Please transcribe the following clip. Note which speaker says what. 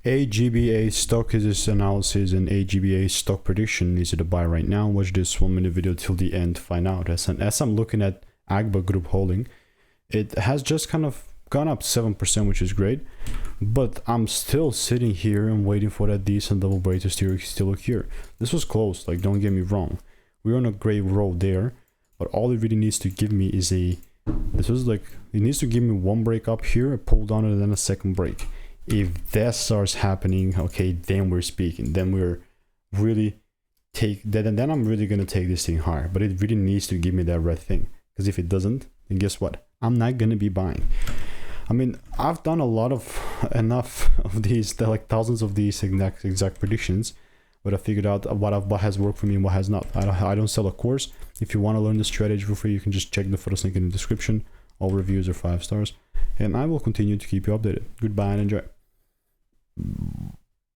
Speaker 1: AGBA stock is analysis and AGBA stock prediction. Is it a buy right now? Watch this 1-minute video till the end to find out. As I'm looking at AGBA group holding, it has just kind of gone up 7%, which is great, but I'm still sitting here and waiting for that decent double break to still occur. This was close, like, don't get me wrong, we're on a great roll there, but all it really needs to give me is it needs to give me one break up here, a pull down, and then a second break. If that starts happening, okay, then we're speaking, then we're really then I'm really gonna take this thing higher. But it really needs to give me that red thing, because if it doesn't, then guess what, I'm not gonna be buying. I mean, I've done enough of these, like thousands of these exact predictions, but I figured out what has worked for me and what has not. I don't sell a course. If you want to learn the strategy for free, you can just check the first link in the description. All reviews are 5 stars, and I will continue to keep you updated. Goodbye and enjoy.